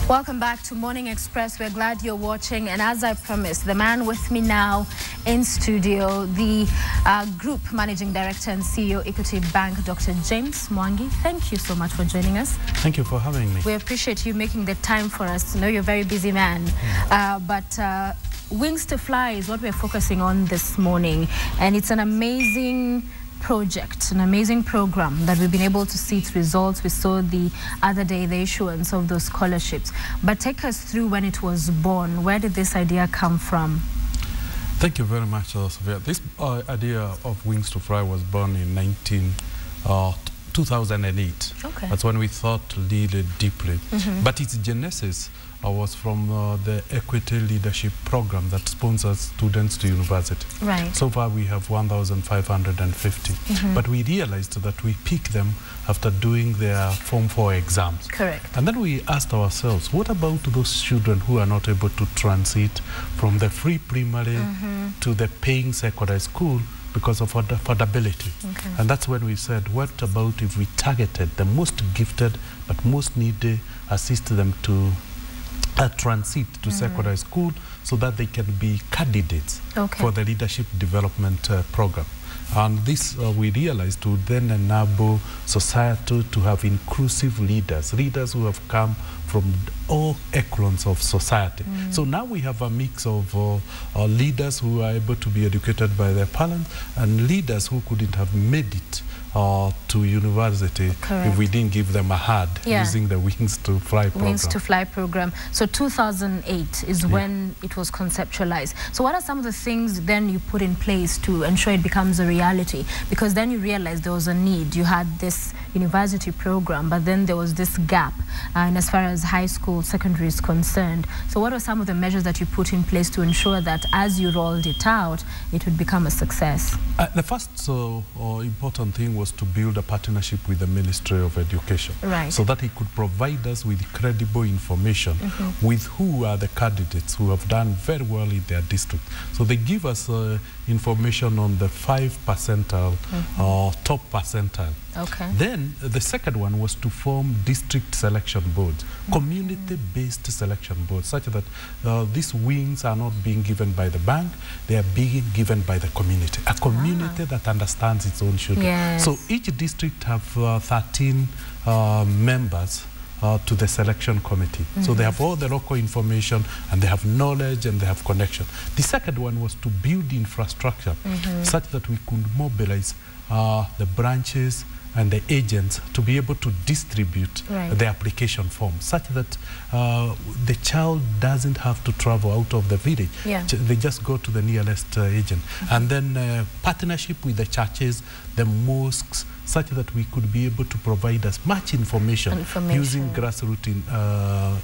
Welcome back to Morning Express. We're glad you're watching. And as I promised, the man with me now in studio, the Group Managing Director and CEO, Equity Bank, Dr. James Mwangi. Thank you so much for joining us. Thank you for having me. We appreciate you making the time for us. I know you're a very busy man. But Wings to Fly is what we're focusing on this morning. And it's an amazing project, an amazing program that we've been able to see its results. We saw the other day the issuance of those scholarships. But take us through when it was born. Where did this idea come from? Thank you very much, Sophia. This idea of Wings to Fly was born in 2008. Okay. That's when we thought really deeply. But its genesis was from the Equity Leadership Program that sponsors students to university. Right. So far we have 1,550. But we realized that we pick them after doing their Form 4 exams. Correct. And then we asked ourselves, what about those children who are not able to transit from the free primary to the paying secondary school because of affordability? Okay. And that's when we said, what about if we targeted the most gifted but most needy, assist them to transit to secondary school so that they can be candidates for the leadership development program. And this we realized would then enable society to have inclusive leaders, leaders who have come from all echelons of society. So now we have a mix of leaders who are able to be educated by their parents and leaders who couldn't have made it to university if we didn't give them a hand using the Wings to Fly program. Wings to Fly program. So 2008 is when it was conceptualized. So what are some of the things then you put in place to ensure it becomes a reality? Because then you realized there was a need. You had this university program, but then there was this gap and as far as high school, secondary is concerned. So what are some of the measures that you put in place to ensure that as you rolled it out, it would become a success? The first important thing was to build a partnership with the Ministry of Education, so that it could provide us with credible information with who are the candidates who have done very well in their district. So they give us information on the 5 percentile or top percentile. Then the second one was to form district selection boards, community-based selection boards, such that these wings are not being given by the bank, they are being given by the community, a community that understands its own children. So each district have 13 members to the selection committee. So they have all the local information and they have knowledge and they have connection. The second one was to build infrastructure such that we could mobilize the branches and the agents to be able to distribute the application form such that the child doesn't have to travel out of the village. They just go to the nearest agent. And then partnership with the churches, the mosques, such that we could be able to provide as much information using grassroots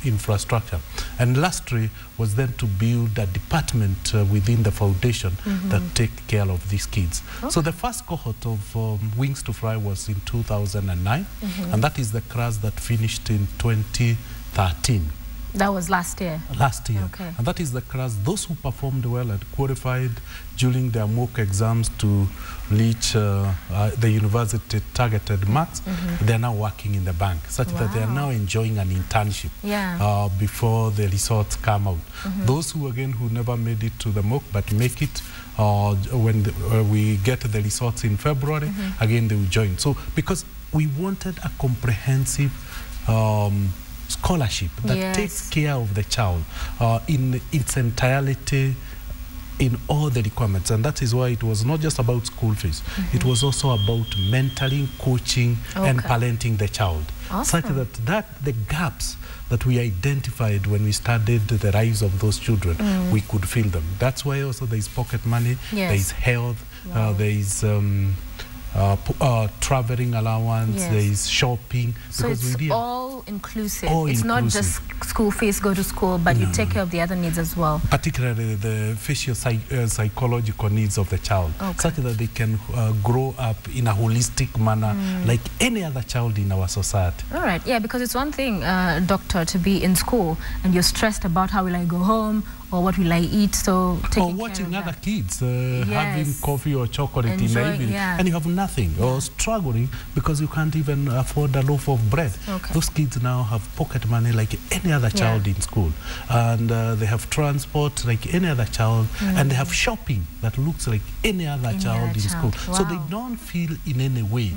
infrastructure. And lastly was then to build a department within the foundation that take care of these kids. So the first cohort of Wings to Fly was in 2009, and that is the class that finished in 2013. That was last year? Last year. And that is the class, those who performed well and qualified during their mock exams to reach the university targeted marks, they are now working in the bank, such that they are now enjoying an internship before the results come out. Those who, again, who never made it to the mock but make it when we get the results in February, again, they will join. So, because we wanted a comprehensive scholarship that takes care of the child in its entirety, in all the requirements. And that is why it was not just about school fees. It was also about mentoring, coaching, and parenting the child. Such that the gaps that we identified when we studied the rise of those children, we could fill them. That's why also there is pocket money, there is health, there is traveling allowance, there is shopping. So it's all inclusive. It's not just school fees, go to school, but you take care of the other needs as well. Particularly the psychological needs of the child, such that they can grow up in a holistic manner like any other child in our society. All right, because it's one thing, doctor, to be in school and you're stressed about how will I go home, or what will I eat? So or watching other kids having coffee or chocolate in the evening, and you have nothing, or struggling because you can't even afford a loaf of bread. Those kids now have pocket money like any other child in school, and they have transport like any other child, and they have shopping that looks like any other child in school. So they don't feel in any way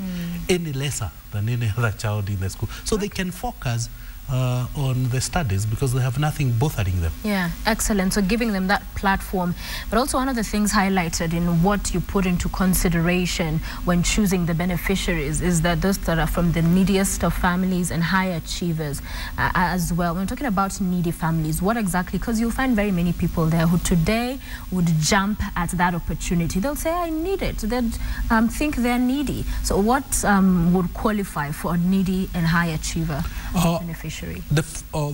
any lesser than any other child in the school. So they can focus on the studies because they have nothing bothering them. Yeah, excellent. So giving them that platform. But also one of the things highlighted in what you put into consideration when choosing the beneficiaries is that those that are from the neediest of families and high achievers as well. When we're talking about needy families, what exactly? Because you'll find very many people there who today would jump at that opportunity. They'll say, I need it. They'd think they're needy. So what would qualify for a needy and high achiever beneficiary? The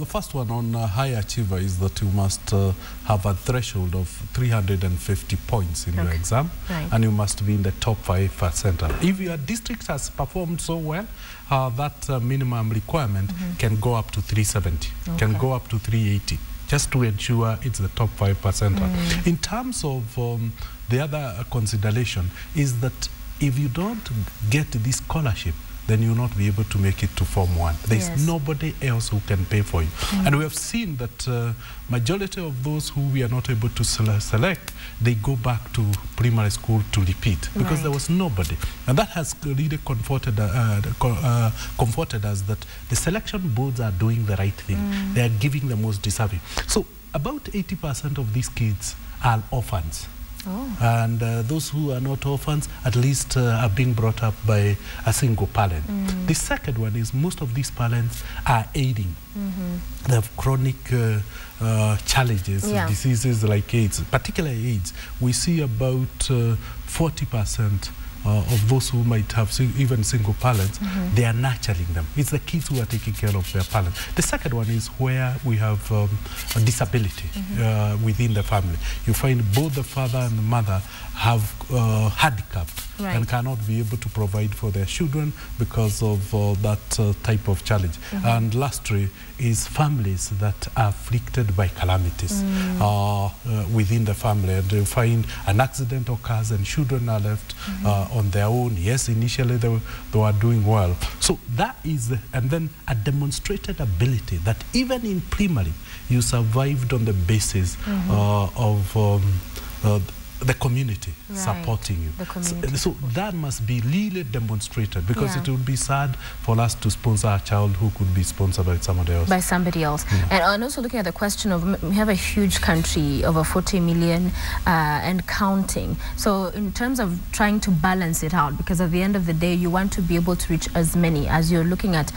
first one on high achiever is that you must have a threshold of 350 points in your exam, and you must be in the top 5%. If your district has performed so well, that minimum requirement can go up to 370, can go up to 380, just to ensure it's the top 5%. In terms of the other consideration is that if you don't get this scholarship, then you'll not be able to make it to Form 1. There's nobody else who can pay for you. And we have seen that majority of those who we are not able to select, they go back to primary school to repeat because there was nobody. And that has really comforted us that the selection boards are doing the right thing. They are giving the most deserving. So about 80% of these kids are orphans. And those who are not orphans at least are being brought up by a single parent. The second one is most of these parents are aiding. They have chronic challenges, diseases like AIDS, particularly AIDS. We see about 40% of those who might have even single parents, they are nurturing them. It's the kids who are taking care of their parents. The second one is where we have a disability within the family. You find both the father and the mother have handicap and cannot be able to provide for their children because of that type of challenge. And lastly is families that are afflicted by calamities within the family, and you find an accident occurs and children are left on their own. Yes, initially they were doing well. So that is, and then a demonstrated ability that even in primary you survived on the basis of the community supporting you. So that must be really demonstrated, because it would be sad for us to sponsor a child who could be sponsored by somebody else. And also looking at the question of, we have a huge country, over 40 million and counting. So in terms of trying to balance it out, because at the end of the day, you want to be able to reach as many as you're looking at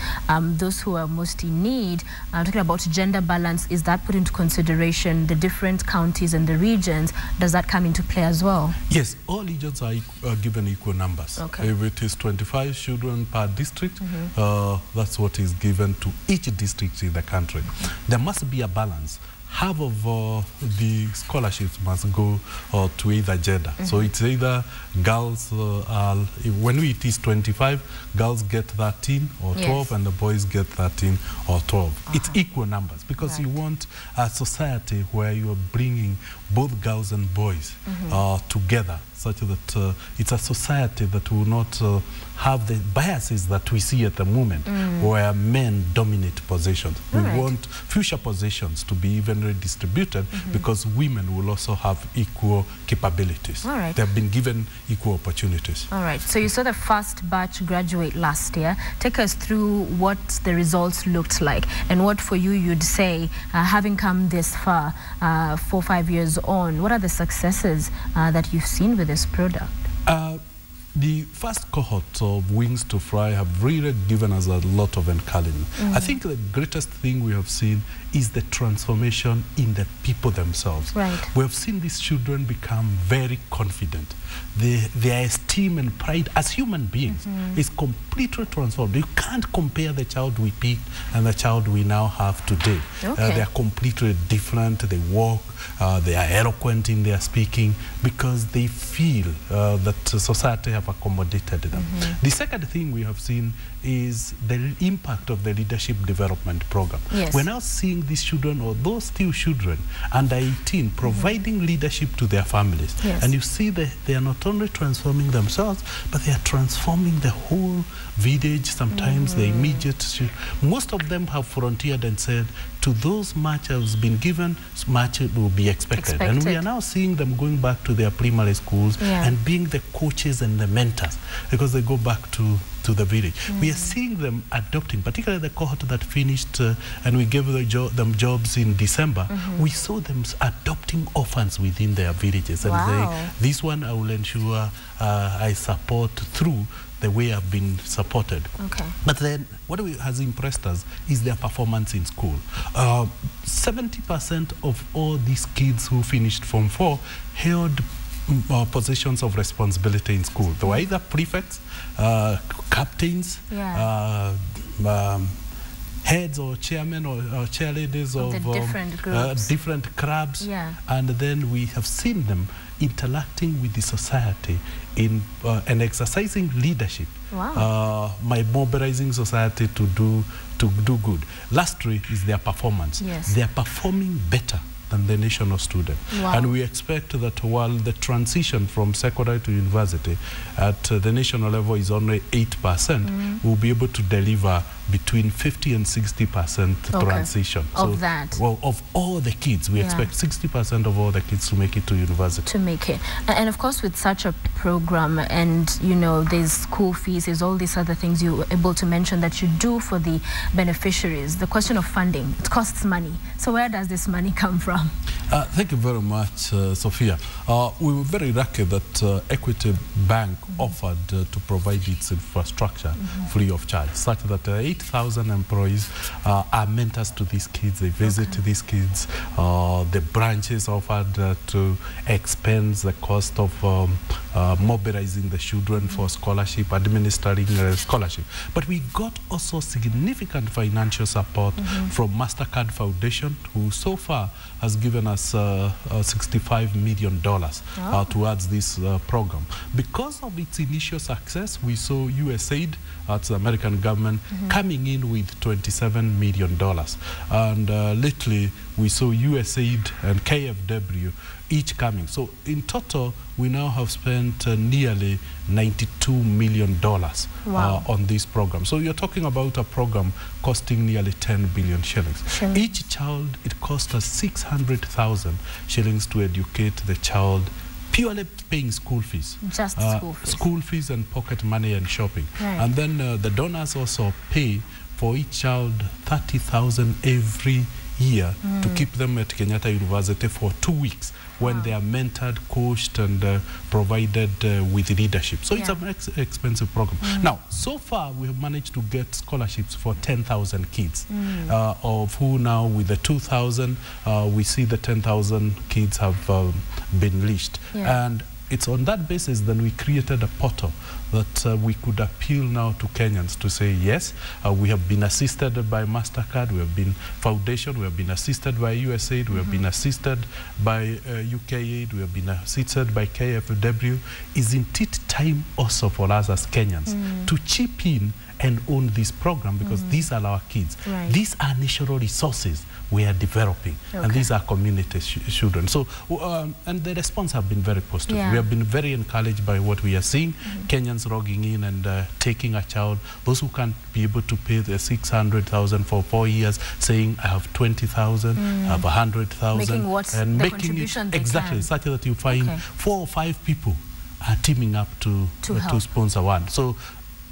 those who are most in need. Talking about gender balance, is that put into consideration, the different counties and the regions? Does that come into play as well? Yes, all regions are given equal numbers. If it is 25 children per district, that's what is given to each district in the country. There must be a balance. Half of the scholarships must go to either gender. So it's either girls, when it is 25, girls get 13 or 12, and the boys get 13 or 12. It's equal numbers, because you want a society where you are bringing both girls and boys together, such that it's a society that will not have the biases that we see at the moment, where men dominate positions. We want future positions to be evenly distributed, because women will also have equal capabilities. They have been given equal opportunities. So you saw the first batch graduate last year. Take us through what the results looked like, and what for you you'd say, having come this far, 4 or 5 years on, what are the successes that you've seen with this product? The first cohort of Wings to Fly have really given us a lot of encouragement. I think the greatest thing we have seen is the transformation in the people themselves. We have seen these children become very confident. Their esteem and pride as human beings is completely transformed. You can't compare the child we picked and the child we now have today. They are completely different. They walk, they are eloquent in their speaking, because they feel that society have have accommodated them. The second thing we have seen is the impact of the leadership development program. Yes. We're now seeing these children, or those still children under 18, providing leadership to their families. Yes. And you see that they are not only transforming themselves, but they are transforming the whole village, sometimes the immediate. Most of them have frontiered and said, to those much has been given, much will be expected. And we are now seeing them going back to their primary schools and being the coaches and the mentors, because they go back to the village. We are seeing them adopting, particularly the cohort that finished and we gave them jobs in December. We saw them adopting orphans within their villages and saying, this one I will ensure I support through the way I've been supported. But then what has impressed us is their performance in school. 70% of all these kids who finished Form 4 held positions of responsibility in school. They were either prefects, captains, heads or chairmen or chairladies of different groups, different clubs, and then we have seen them interacting with the society in and exercising leadership, by mobilizing society to do good. Lastly is their performance. They are performing better than the national student. And we expect that while the transition from secondary to university at the national level is only 8%, we'll be able to deliver between 50 and 60% transition. Of that? Well, of all the kids, we expect 60% of all the kids to make it to university. To make it. And of course, with such a program and, you know, there's school fees, there's all these other things you were able to mention that you do for the beneficiaries. The question of funding, it costs money. So where does this money come from? Thank you very much, Sophia. We were very lucky that Equity Bank offered to provide its infrastructure free of charge, such that 8,000 employees are mentors to these kids. They visit these kids. The branches offered to expense the cost of mobilizing the children for scholarship, administering scholarship. But we got also significant financial support from MasterCard Foundation, who so far has given us $65 million towards this program. Because of its initial success, we saw USAID, that's the American government, coming in with $27 million. And lately, we saw USAID and KFW each coming. So in total, we now have spent nearly $92 million on this program. So you're talking about a program costing nearly 10 billion shillings. Each child, it costs us 600,000 shillings to educate the child, purely paying school fees. Just school fees. School fees and pocket money and shopping. And then the donors also pay for each child 30,000 every year to keep them at Kenyatta University for 2 weeks when they are mentored, coached, and provided with leadership. So it's an expensive program. Now, so far, we have managed to get scholarships for 10,000 kids, of who now, with the 2,000, we see the 10,000 kids have been leashed. And it's on that basis then we created a portal that we could appeal now to Kenyans to say, yes, we have been assisted by MasterCard, we have been Foundation, we have been assisted by USAID, we have been assisted by UKAID, we have been assisted by KFW. Isn't it time also for us as Kenyans to chip in and own this program, because these are our kids. These are natural resources we are developing, and these are community children. So, and the response have been very positive. We have been very encouraged by what we are seeing. Kenyans logging in and taking a child, those who can't be able to pay the 600,000 for 4 years, saying I have 20,000, I have 100,000, making what and the making contribution it exactly such that you find 4 or 5 people are teaming up to sponsor one. So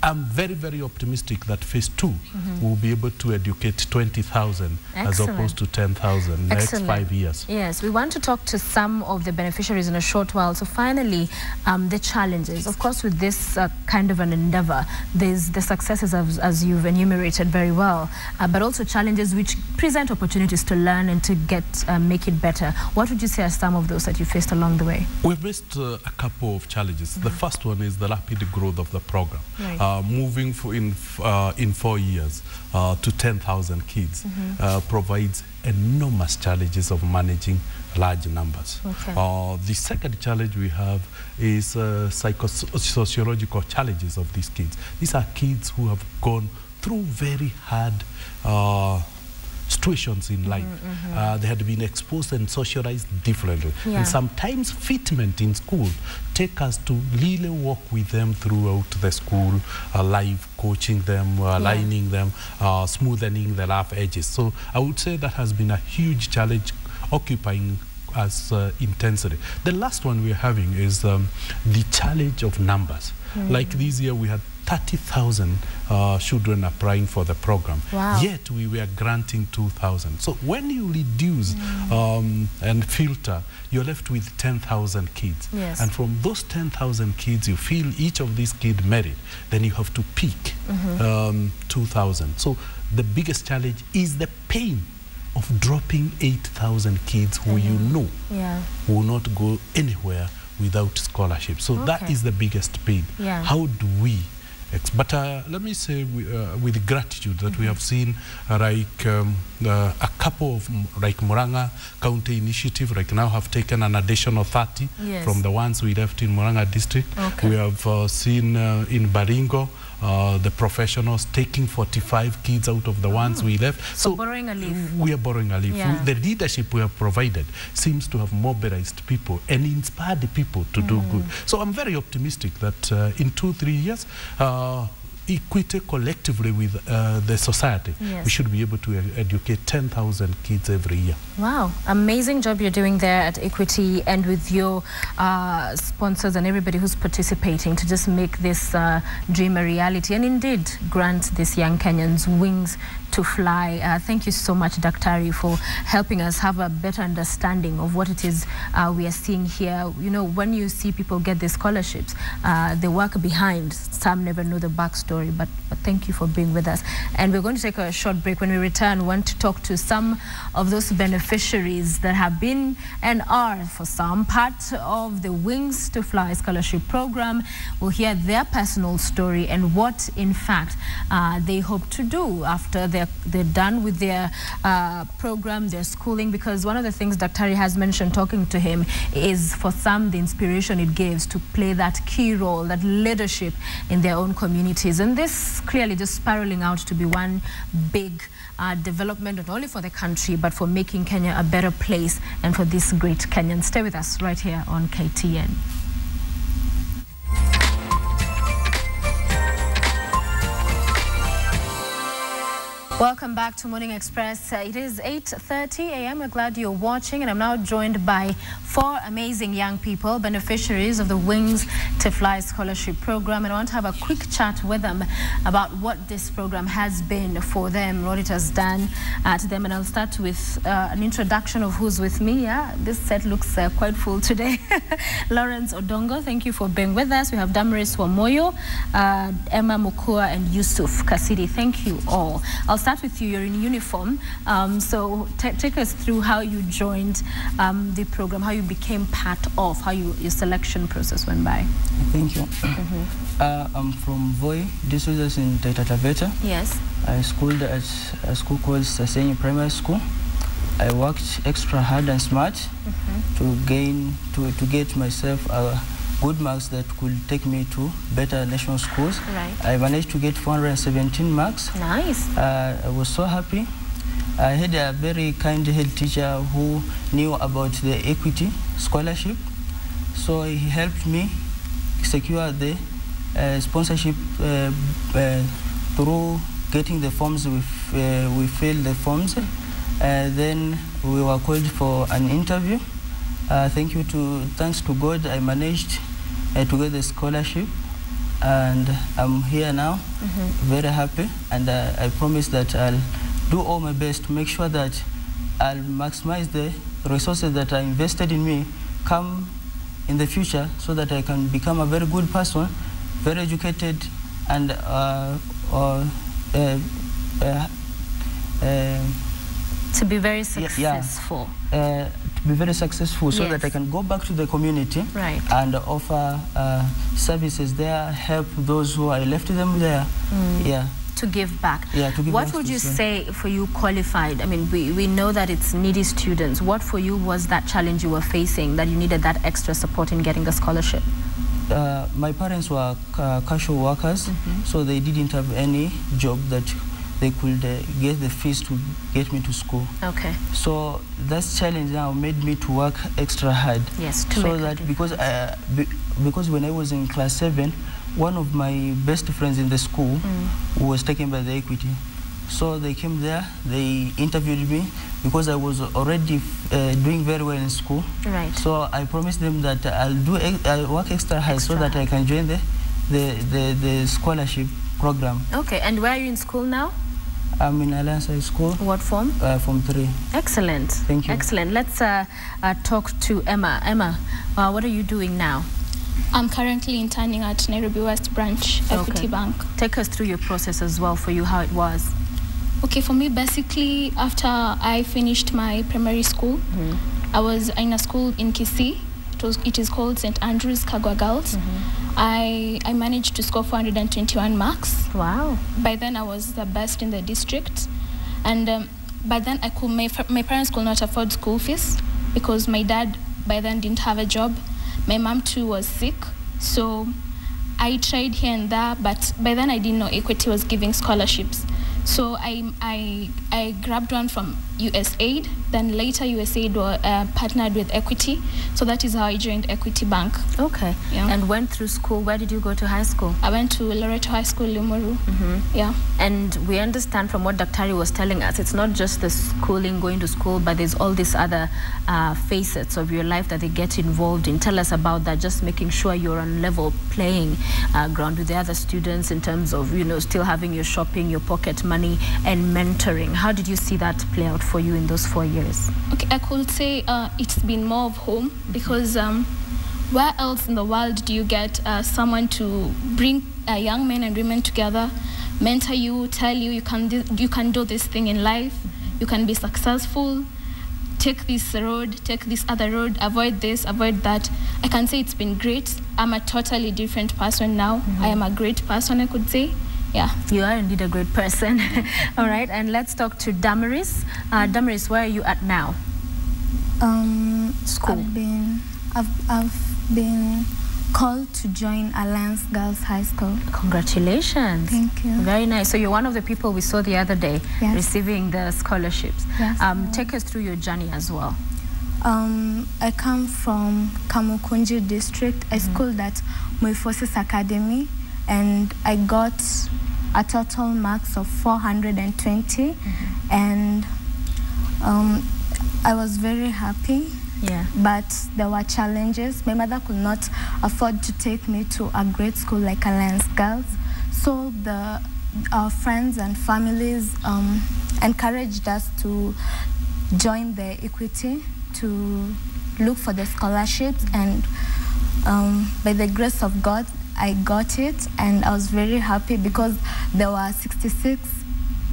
I'm very, very optimistic that phase 2 will be able to educate 20,000 as opposed to 10,000 in the next 5 years. Yes, we want to talk to some of the beneficiaries in a short while. So finally, the challenges. Of course, with this kind of an endeavor, there's the successes as you've enumerated very well, but also challenges which present opportunities to learn and to get make it better. What would you say are some of those that you faced along the way? We've faced a couple of challenges. The first one is the rapid growth of the program. moving in 4 years to 10,000 kids provides enormous challenges of managing large numbers. Okay. The second challenge we have is psychosociological challenges of these kids. These are kids who have gone through very hard situations in life. They had been exposed and socialized differently. Yeah. And sometimes fitment in school take us to really walk with them throughout the school life, coaching them, aligning them, smoothing the rough edges. So I would say that has been a huge challenge occupying us intensity. The last one we're having is the challenge of numbers. Like this year we had 30,000 children applying for the program. Wow. Yet we were granting 2,000. So when you reduce and filter, you're left with 10,000 kids. Yes. And from those 10,000 kids, you feel each of these kids merit, then you have to pick 2,000. So the biggest challenge is the pain of dropping 8,000 kids who you know will not go anywhere without scholarship. So that is the biggest pain. Yeah. How do we but let me say with gratitude that we have seen like a couple of like Murang'a County Initiative right now have taken an additional 30 from the ones we left in Murang'a district. Okay. We have seen in Baringo the professionals taking 45 kids out of the ones we left. So borrowing a leaf. We are borrowing a leaf. Yeah. The leadership we have provided seems to have mobilized people and inspired the people to do good. So I'm very optimistic that in 2-3 years, equity collectively with the society, we should be able to educate 10,000 kids every year. Wow, amazing job you're doing there at Equity and with your sponsors and everybody who's participating to just make this dream a reality and indeed grant these young Kenyans wings to fly. Thank you so much, Daktari, for helping us have a better understanding of what it is we are seeing here. You know, when you see people get the scholarships, the work behind, some never know the backstory, but thank you for being with us. And we're going to take a short break. When we return, we want to talk to some of those beneficiaries that have been and are, for some, part of the Wings to Fly scholarship program. We'll hear their personal story and what, in fact, they hope to do after they're done with their program, their schooling, because one of the things Daktari has mentioned talking to him is for some the inspiration it gives to play that key role, that leadership in their own communities. And this clearly just spiraling out to be one big development, not only for the country, but for making Kenya a better place and for these great Kenyans. Stay with us right here on KTN. Welcome back to Morning Express. It is 8:30 a.m. We're glad you're watching, and I'm now joined by 4 amazing young people, beneficiaries of the Wings to Fly scholarship program, and I want to have a quick chat with them about what this program has been for them, what it has done to them. And I'll start with an introduction of who's with me. Yeah, this set looks quite full today. Lawrence Odongo, thank you for being with us. We have Damaris Wamoyo, Emma Mukua, and Yusuf Kasidi. Thank you all. I'll start with you. You're in uniform, so take us through how you joined the program, how you became part of, how your selection process went by. Thank you. I'm from Voi. This was in Taita Taveta. Yes. I schooled at a school called Sasenyi Primary School. I worked extra hard and smart to get myself good marks that could take me to better national schools. Right. I managed to get 417 marks. Nice. I was so happy. I had a very kind head teacher who knew about the Equity scholarship. So he helped me secure the sponsorship through getting the forms. We filled the forms. Then we were called for an interview. Thanks to God, I managed to get the scholarship, and I'm here now, very happy, and I promise that I'll do all my best to make sure that I'll maximize the resources that are invested in me come in the future, so that I can become a very good person, very educated, and To be very successful. To be very successful, so that I can go back to the community and offer services there, help those who I left them there. To give back. Yeah, to give back. What would you say for you qualified? I mean, we know that it's needy students. What for you was that challenge you were facing, that you needed that extra support in getting the scholarship? My parents were casual workers, so they didn't have any job that they could get the fees to get me to school. Okay. So that challenge now made me to work extra hard. Yes, so that because when I was in class 7, one of my best friends in the school was taken by the Equity. So they came there, they interviewed me because I was already doing very well in school. Right. So I promised them that I'll work extra hard so that I can join the scholarship program. Okay, and where are you in school now? I'm in Alliance High School. What form? Form 3. Excellent. Thank you. Excellent. Let's talk to Emma. Emma, what are you doing now? I'm currently interning at Nairobi West Branch, Equity Bank. Take us through your process as well, for you, how it was. Okay, for me, basically, after I finished my primary school, I was in a school in Kisii. It is called St. Andrew's Kagwa Girls. I managed to score 421 marks. Wow. By then, I was the best in the district. And by then, my parents could not afford school fees because my dad, by then, didn't have a job. My mom, too, was sick. So I tried here and there, but by then, I didn't know Equity was giving scholarships. So I grabbed one from USAID. Then later USAID partnered with Equity. So that is how I joined Equity Bank. Okay. Yeah. And went through school. Where did you go to high school? I went to Loreto High School, Limuru. Yeah. And we understand from what Daktari was telling us, it's not just the schooling, going to school, but there's all these other facets of your life that they get involved in. Tell us about that, just making sure you're on level playing ground with the other students in terms of, you know, still having your shopping, your pocket money, and mentoring. How did you see that play out for you in those 4 years? Okay, I could say it's been more of home because where else in the world do you get someone to bring young men and women together, mentor you, tell you you can do this thing in life, you can be successful, take this road, take this other road, avoid this, avoid that. I can say it's been great. I'm a totally different person now. I am a great person, I could say. Yeah. You are indeed a great person. All right, and let's talk to Damaris. Damaris, where are you at now? School. I've been called to join Alliance Girls High School. Congratulations. Thank you. Very nice. So you're one of the people we saw the other day receiving the scholarships. Yes. Take us through your journey as well. I come from Kamukunji district. I schooled at Moiforces Academy, and I got a total marks of 420, and I was very happy. Yeah. But there were challenges. My mother could not afford to take me to a great school like Alliance Girls, so our friends and families encouraged us to join the Equity to look for the scholarships, and by the grace of God, I got it, and I was very happy because there were 66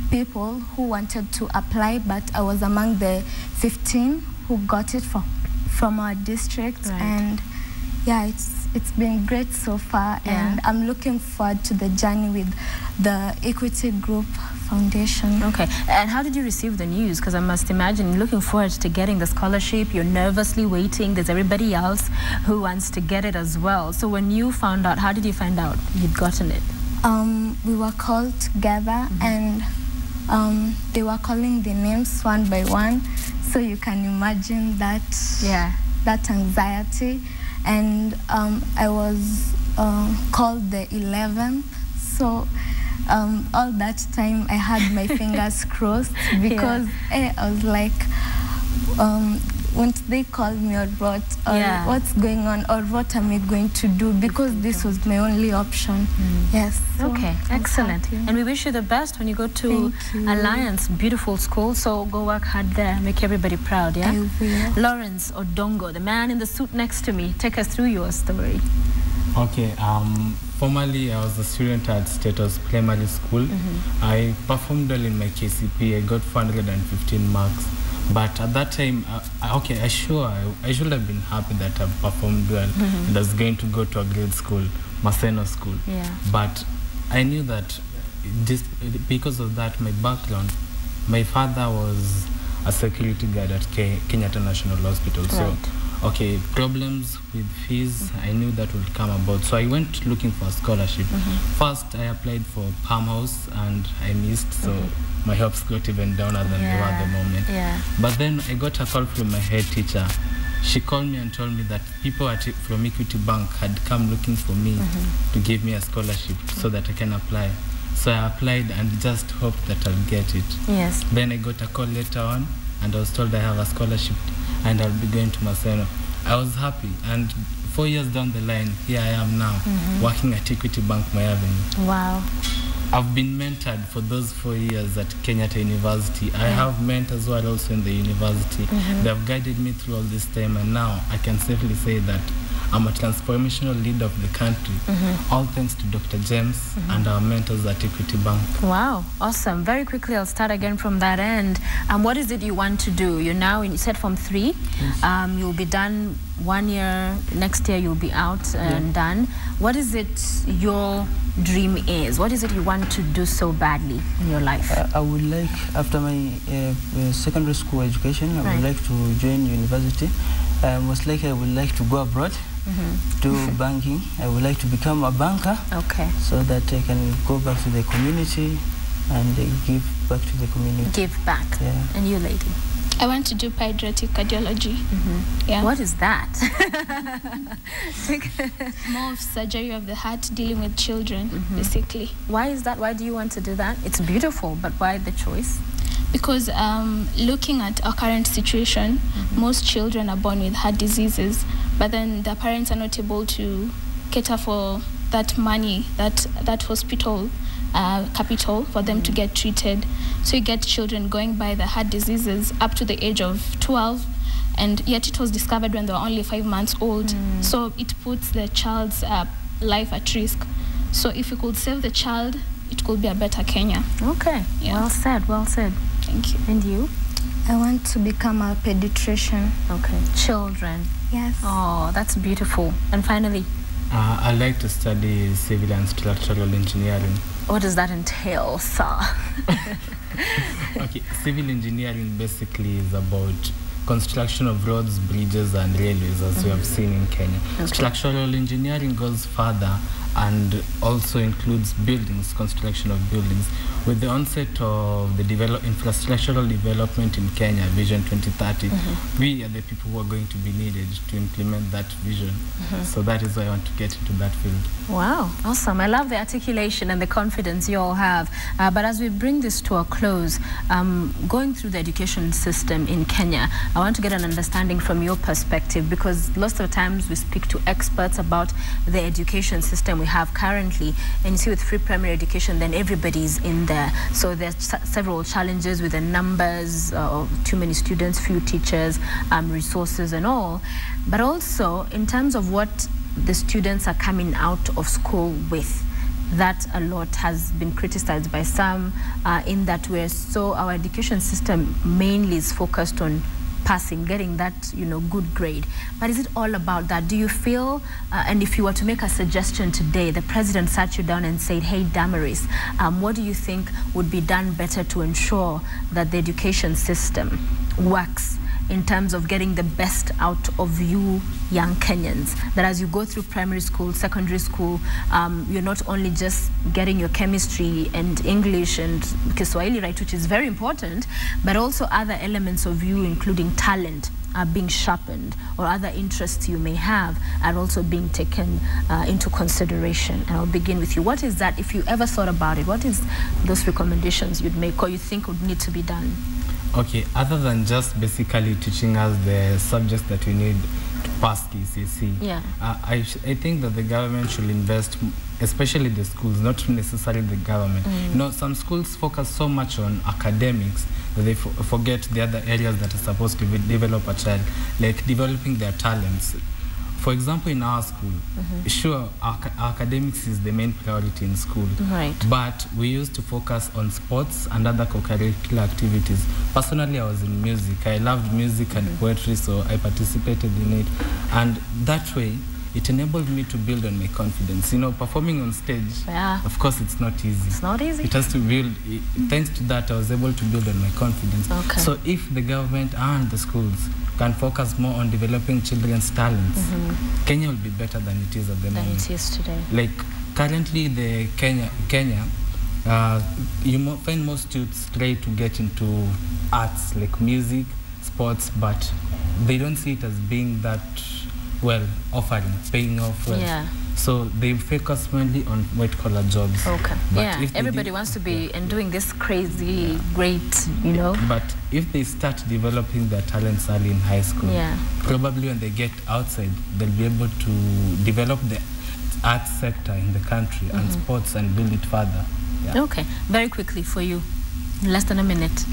people who wanted to apply, but I was among the 15 who got it from our district. Right. And yeah, it's been great so far, and I'm looking forward to the journey with the Equity Group Foundation. Okay, and how did you receive the news? Because I must imagine looking forward to getting the scholarship, you're nervously waiting, there's everybody else who wants to get it as well. So when you found out, how did you find out you'd gotten it? We were called together, and they were calling the names one by one, so you can imagine that, that anxiety. And I was called the 11th, so all that time I had my fingers crossed because I was like, won't they call me or what? Or what's going on? Or what am I going to do? Because this was my only option. Yes. So okay, excellent. And we wish you the best when you go to Alliance, beautiful school. So go work hard there, make everybody proud, yeah? I will. Lawrence Odongo, the man in the suit next to me, take us through your story. Okay, Formerly, I was a student at Status Primary School. I performed well in my KCP. I got 415 marks. But at that time, I should have been happy that I performed well and I was going to go to a grade school, Maseno School. Yeah. But I knew that just because of that, my background, my father was a security guard at Kenyatta National Hospital. Right. So, okay, problems with fees, I knew that would come about. So I went looking for a scholarship. First, I applied for Palm House and I missed, so my hopes got even downer than they were at the moment. Yeah. But then I got a call from my head teacher. She called me and told me that people from Equity Bank had come looking for me to give me a scholarship so that I can apply. So I applied and just hoped that I'll get it. Yes. Then I got a call later on and I was told I have a scholarship and I'll be going to Maseno. I was happy, and 4 years down the line, here I am now, working at Equity Bank, my avenue. Wow. I've been mentored for those 4 years at Kenyatta University. I have mentors who are also in the university. They have guided me through all this time, and now I can safely say that I'm a transformational leader of the country, all thanks to Dr. James and our mentors at Equity Bank. Wow, awesome. Very quickly, I'll start again from that end. What is it you want to do? You're now, you said from 3, you'll be done 1 year, next year you'll be out and done. What is it your dream is? What is it you want to do so badly in your life? I would like, after my secondary school education, I would like to join university. Most likely I would like to go abroad, do banking. I would like to become a banker, so that I can go back to the community and give back to the community. Give back. Yeah. And you, lady? I want to do pediatric cardiology. Yeah. What is that? More of surgery of the heart, dealing with children, basically. Why is that? Why do you want to do that? It's beautiful, but why the choice? Because looking at our current situation, most children are born with heart diseases, but then the parents are not able to cater for that money, that hospital capital for them to get treated. So you get children going by the heart diseases up to the age of 12, and yet it was discovered when they were only 5 months old. So it puts the child's life at risk. So if we could save the child, it could be a better Kenya. Okay, well said, well said. Thank you. And you? I want to become a pediatrician. Okay, children. Yes. Oh, that's beautiful. And finally? I like to study civil and structural engineering. What does that entail, sir? Okay, civil engineering basically is about construction of roads, bridges, and railways, as we have seen in Kenya. Structural engineering goes further and also includes buildings, construction of buildings. With the onset of the infrastructural development in Kenya, Vision 2030, we are the people who are going to be needed to implement that vision. So that is why I want to get into that field. Wow, awesome. I love the articulation and the confidence you all have. But as we bring this to a close, going through the education system in Kenya, I want to get an understanding from your perspective, because lots of times we speak to experts about the education system we have currently, and you see with free primary education, then everybody's in there. So there's several challenges with the numbers of too many students, few teachers, resources and all. But also in terms of what the students are coming out of school with, that a lot has been criticized by some in that way. So our education system mainly is focused on passing, getting that, good grade. But is it all about that? Do you feel, and if you were to make a suggestion today, the president sat you down and said, hey, Damaris, what do you think would be done better to ensure that the education system works in terms of getting the best out of you young Kenyans? That as you go through primary school, secondary school, you're not only just getting your chemistry and English and Kiswahili right, which is very important, but also other elements of you, including talent, are being sharpened, or other interests you may have are also being taken into consideration. And I'll begin with you. What is that, if you ever thought about it, what is those recommendations you'd make or you think would need to be done? Okay, other than just basically teaching us the subjects that we need to pass KCSE, I think that the government should invest, especially the schools, not necessarily the government. Some schools focus so much on academics that they forget the other areas that are supposed to develop a child, like developing their talents. for example, in our school, sure, academics is the main priority in school. Right. But we used to focus on sports and other co-curricular activities. Personally, I was in music. I loved music and poetry, so I participated in it. And that way, it enabled me to build on my confidence. You know, performing on stage, of course, it's not easy. It's not easy. It has to build, thanks to that, I was able to build on my confidence. Okay. So if the government and the schools can focus more on developing children's talents, Kenya will be better than it is at the moment. Than it is today. Like, currently, the Kenya, you find most youths try to get into arts, like music, sports, but they don't see it as being that well offering, paying off well. Yeah. So they focus mainly on white-collar jobs. Okay. But yeah, everybody wants to be and doing this crazy, great, you know. But if they start developing their talents early in high school, probably when they get outside, they'll be able to develop the arts sector in the country and sports and build it further. Yeah. Okay. Very quickly for you, less than a minute.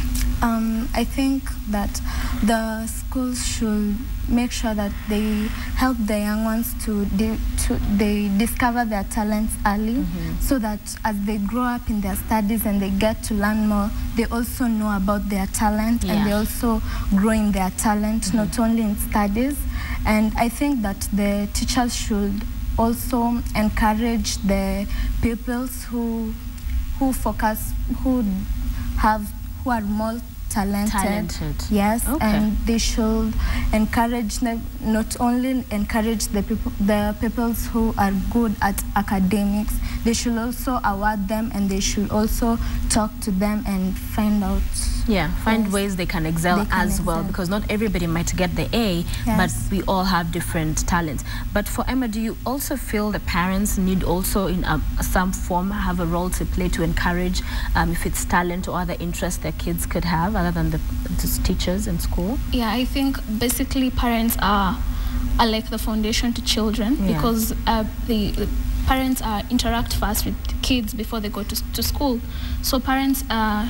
I think that the schools should make sure that they help the young ones they discover their talents early, so that as they grow up in their studies and they get to learn more, they also know about their talent and they also grow in their talent, not only in studies. And I think that the teachers should also encourage the pupils who are more talented. Yes, okay. And they should encourage them, not only encourage the pupils who are good at academics, they should also award them, and they should also talk to them and find out. Yeah, find ways they can excel well, because not everybody might get the A, but we all have different talents. But for Emma, do you also feel the parents need also in some form have a role to play to encourage if it's talent or other interests their kids could have other than the teachers in school? Yeah, I think basically parents are like the foundation to children, because the parents interact first with kids before they go to school. So parents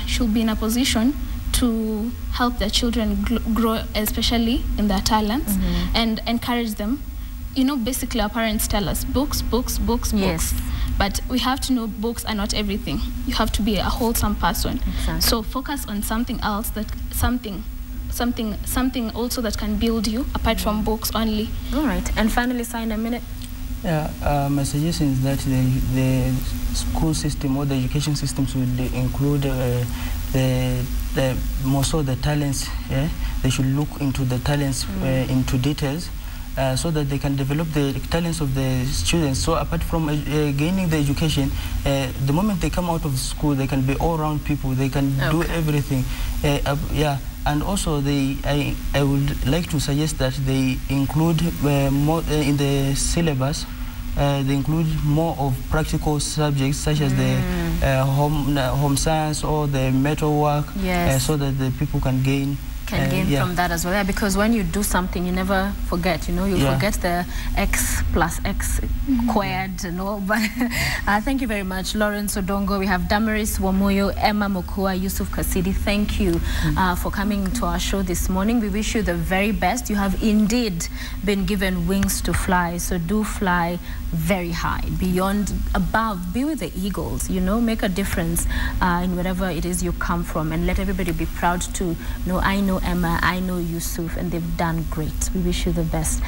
should be in a position to help their children grow, especially in their talents, and encourage them. You know, basically our parents tell us books. But we have to know books are not everything. You have to be a wholesome person. Exactly. So focus on something else, something also that can build you apart from books only. All right. And finally, sign a minute. Yeah, my suggestion is that the school system or the education system should include more so the talents. They should look into the talents into details, so that they can develop the talents of the students. So apart from gaining the education, the moment they come out of school, they can be all-round people. They can do everything. And also I would like to suggest that they include more in the syllabus. They include more of practical subjects such as the home science or the metal work, so that the people can gain from that as well. Yeah, because when you do something, you never forget. You know, you forget the x plus x squared and all. But thank you very much, Lawrence Odongo. We have Damaris Wamoyo, Emma Mokua, Yusuf Kasidi. Thank you for coming to our show this morning. We wish you the very best. You have indeed been given wings to fly, so do fly very high, beyond, above. Be with the eagles. You know, make a difference in wherever it is you come from, and let everybody be proud to know. I know Emma, I know Yusuf, and they've done great. We wish you the best.